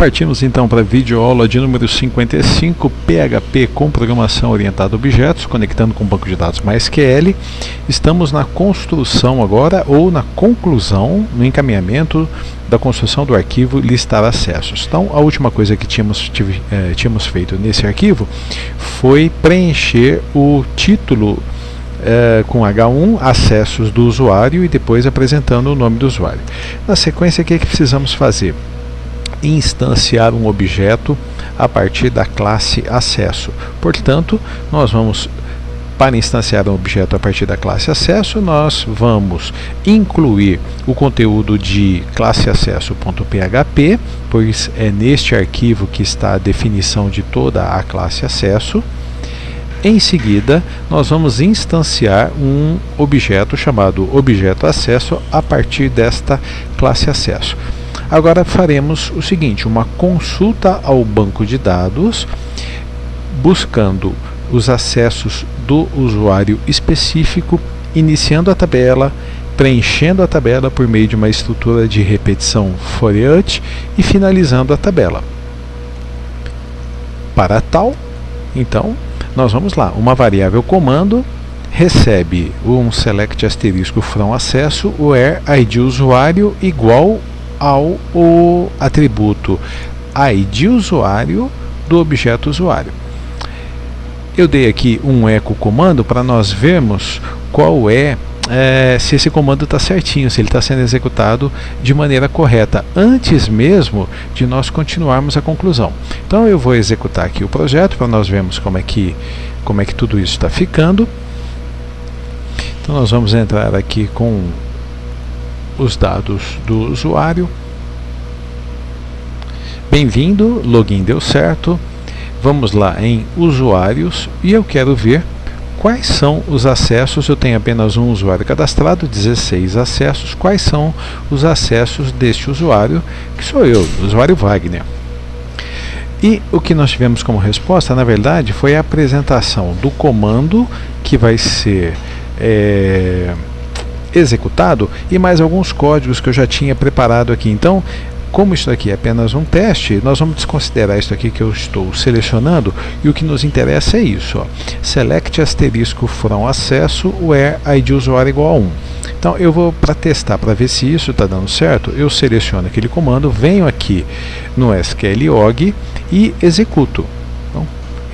Partimos então para a videoaula de número 55, PHP com programação orientada a objetos, conectando com o banco de dados MySQL. Estamos na construção agora, ou na conclusão, no encaminhamento da construção do arquivo listar acessos. Então, a última coisa que tínhamos feito nesse arquivo foi preencher o título com H1, acessos do usuário, e depois apresentando o nome do usuário. Na sequência, o que precisamos fazer? Instanciar um objeto a partir da classe acesso. Portanto, nós vamos, para instanciar um objeto a partir da classe acesso, nós vamos incluir o conteúdo de classe acesso.php, pois é neste arquivo que está a definição de toda a classe acesso. Em seguida, nós vamos instanciar um objeto chamado objeto acesso a partir desta classe acesso. Agora faremos o seguinte, uma consulta ao banco de dados, buscando os acessos do usuário específico, iniciando a tabela, preenchendo a tabela por meio de uma estrutura de repetição for each e finalizando a tabela. Para tal, então, nós vamos lá, uma variável comando recebe um select asterisco from acesso, where id usuário igual ao atributo id usuário do objeto usuário. Eu dei aqui um echo comando para nós vermos qual se esse comando está certinho, se ele está sendo executado de maneira correta, antes mesmo de nós continuarmos a conclusão. Então eu vou executar aqui o projeto para nós vermos como é que tudo isso está ficando. Então nós vamos entrar aqui com os dados do usuário. Bem-vindo, login deu certo. Vamos lá em usuários e eu quero ver quais são os acessos. Eu tenho apenas um usuário cadastrado, 16 acessos. Quais são os acessos deste usuário, que sou eu, o usuário Wagner. E o que nós tivemos como resposta, na verdade, foi a apresentação do comando que vai ser executado e mais alguns códigos que eu já tinha preparado aqui. Então, como isso aqui é apenas um teste, nós vamos desconsiderar isso aqui que eu estou selecionando, e o que nos interessa é isso, ó. Select asterisco from acesso, where id usuário igual a 1. Então eu vou, para testar, para ver se isso está dando certo, eu seleciono aquele comando, venho aqui no SQLOG e executo. Então,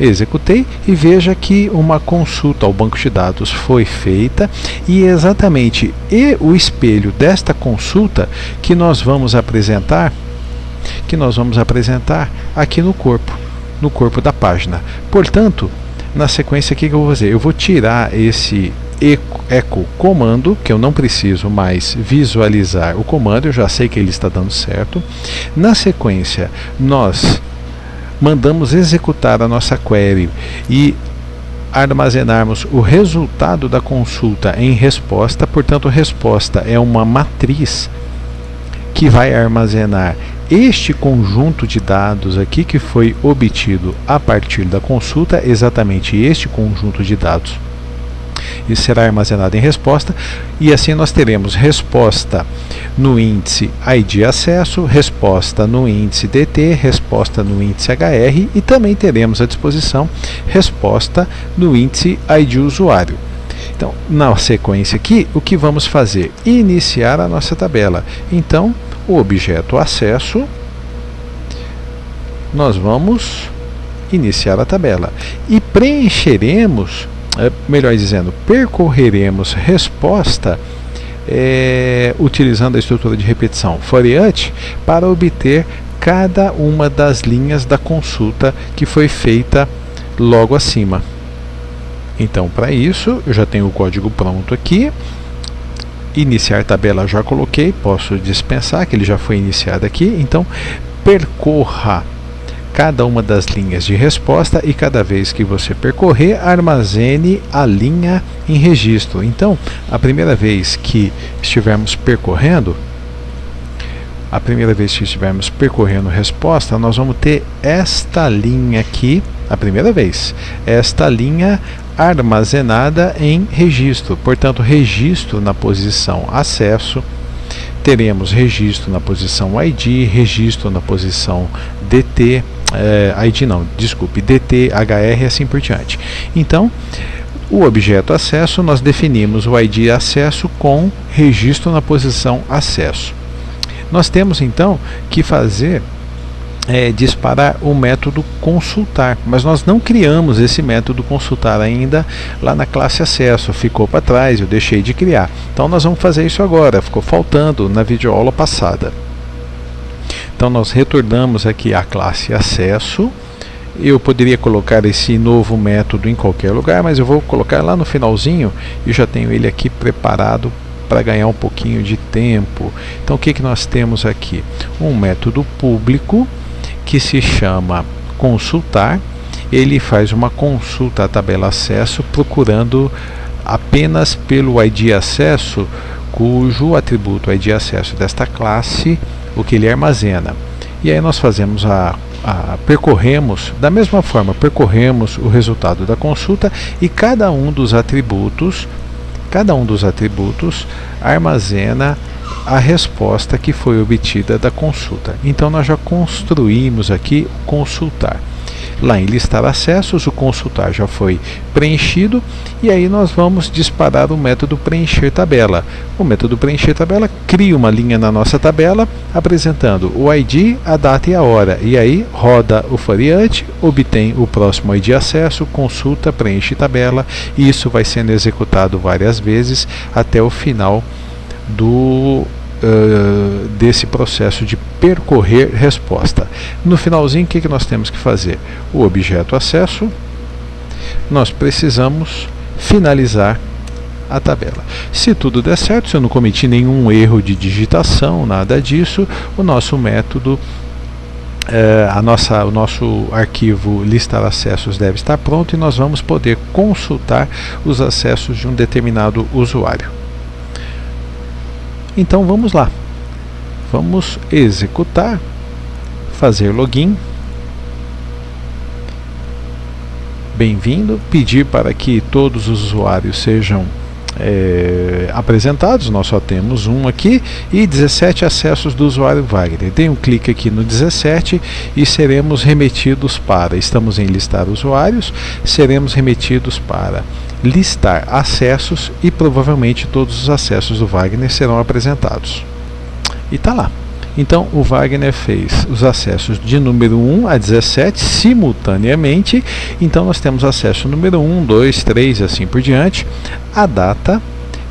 executei e veja que uma consulta ao banco de dados foi feita, e exatamente o espelho desta consulta que nós vamos apresentar aqui no corpo da página. Portanto, na sequência aqui que eu vou fazer, eu vou tirar esse echo comando, que eu não preciso mais visualizar o comando, eu já sei que ele está dando certo. Na sequência, nós mandamos executar a nossa query e armazenarmos o resultado da consulta em resposta. Portanto, resposta é uma matriz que vai armazenar este conjunto de dados aqui que foi obtido a partir da consulta, exatamente este conjunto de dados. Isso será armazenado em resposta, e assim nós teremos resposta no índice id acesso, resposta no índice dt, resposta no índice hr, e também teremos à disposição resposta no índice id usuário. Então, na sequência aqui, o que vamos fazer? Iniciar a nossa tabela. Então, o objeto acesso, nós vamos iniciar a tabela e preencheremos, melhor dizendo, percorreremos resposta utilizando a estrutura de repetição for each para obter cada uma das linhas da consulta que foi feita logo acima. Então, para isso, eu já tenho o código pronto aqui. Iniciar tabela já coloquei, posso dispensar, que ele já foi iniciado aqui. Então, percorra cada uma das linhas de resposta, e cada vez que você percorrer, armazene a linha em registro. Então, a primeira vez que estivermos percorrendo resposta, nós vamos ter esta linha aqui, a primeira vez, esta linha armazenada em registro. Portanto, registro na posição acesso, teremos registro na posição ID, registro na posição DT, ID não, desculpe, DT, HR e assim por diante. Então, o objeto acesso, nós definimos o ID acesso com registro na posição acesso. Nós temos então que fazer disparar o método consultar, mas nós não criamos esse método consultar ainda lá na classe acesso, ficou para trás, eu deixei de criar. Então nós vamos fazer isso agora, ficou faltando na videoaula passada. Então nós retornamos aqui à classe acesso. Eu poderia colocar esse novo método em qualquer lugar, mas eu vou colocar lá no finalzinho e já tenho ele aqui preparado para ganhar um pouquinho de tempo. Então o que nós temos aqui? Um método público que se chama consultar. Ele faz uma consulta à tabela acesso procurando apenas pelo ID acesso, cujo atributo ID acesso desta classe, o que ele armazena. E aí nós fazemos percorremos, da mesma forma, percorremos o resultado da consulta e cada um dos atributos armazena a resposta que foi obtida da consulta. Então nós já construímos aqui o consultar. Lá em listar acessos, o consultar já foi preenchido e aí nós vamos disparar o método preencher tabela. O método preencher tabela cria uma linha na nossa tabela apresentando o ID, a data e a hora. E aí roda o variante, obtém o próximo ID acesso, consulta, preenche tabela e isso vai sendo executado várias vezes até o final desse processo de percorrer resposta. No finalzinho, o que nós temos que fazer? O objeto acesso, nós precisamos finalizar a tabela. Se tudo der certo, se eu não cometi nenhum erro de digitação, nada disso, o nosso método, o nosso arquivo listar acessos deve estar pronto e nós vamos poder consultar os acessos de um determinado usuário. Então vamos lá, vamos executar, fazer login, bem-vindo, pedir para que todos os usuários sejam apresentados. Nós só temos um aqui e 17 acessos do usuário Wagner. Dê um clique aqui no 17 e seremos remetidos para, estamos em listar usuários, seremos remetidos para listar acessos e provavelmente todos os acessos do Wagner serão apresentados. E está lá. Então o Wagner fez os acessos de número 1 a 17 simultaneamente. Então nós temos acesso número 1, 2, 3 e assim por diante, a data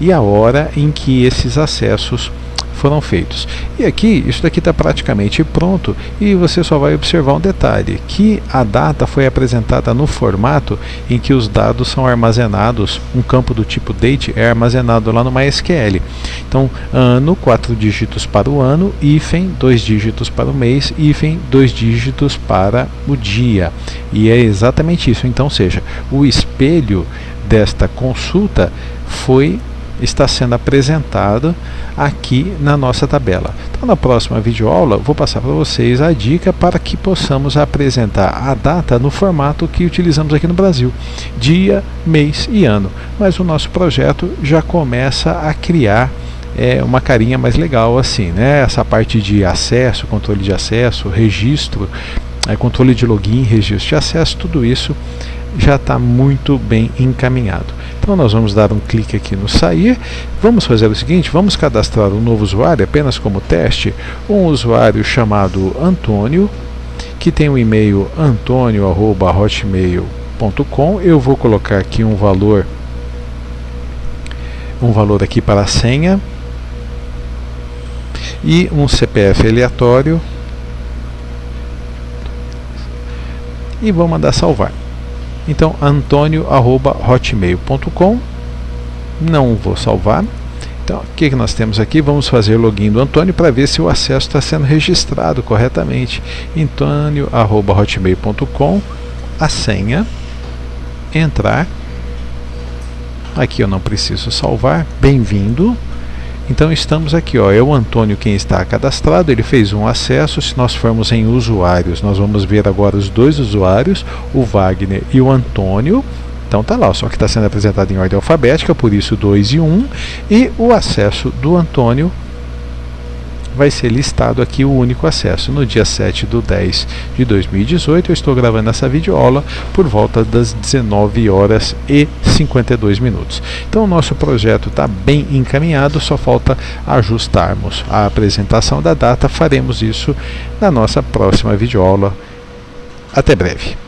e a hora em que esses acessos foram feitos. E aqui, isso daqui está praticamente pronto e você só vai observar um detalhe, que a data foi apresentada no formato em que os dados são armazenados, um campo do tipo date é armazenado lá no MySQL. Então, ano, 4 dígitos para o ano, hífen, 2 dígitos para o mês, hífen, 2 dígitos para o dia. E é exatamente isso. Então, seja, o espelho desta consulta está sendo apresentado aqui na nossa tabela. Então na próxima videoaula vou passar para vocês a dica para que possamos apresentar a data no formato que utilizamos aqui no Brasil, dia, mês e ano. Mas o nosso projeto já começa a criar uma carinha mais legal assim, né? Essa parte de acesso, controle de acesso, registro, controle de login, registro de acesso, tudo isso já está muito bem encaminhado. Então nós vamos dar um clique aqui no sair, vamos fazer o seguinte, vamos cadastrar um novo usuário apenas como teste, um usuário chamado Antônio, que tem o e-mail antonio@hotmail.com. eu vou colocar aqui um valor aqui para a senha e um CPF aleatório e vou mandar salvar. Então, antonio@hotmail.com. Não vou salvar. Então, o que nós temos aqui? Vamos fazer login do Antônio para ver se o acesso está sendo registrado corretamente. antonio@hotmail.com. A senha. Entrar. Aqui eu não preciso salvar. Bem-vindo. Então estamos aqui, ó, é o Antônio quem está cadastrado, ele fez um acesso. Se nós formos em usuários, nós vamos ver agora os dois usuários, o Wagner e o Antônio. Então tá lá, só que está sendo apresentado em ordem alfabética, por isso 2 e 1, e o acesso do Antônio vai ser listado aqui o único acesso. No dia 7/10/2018, eu estou gravando essa videoaula por volta das 19h52. Então o nosso projeto está bem encaminhado, só falta ajustarmos a apresentação da data. Faremos isso na nossa próxima videoaula. Até breve.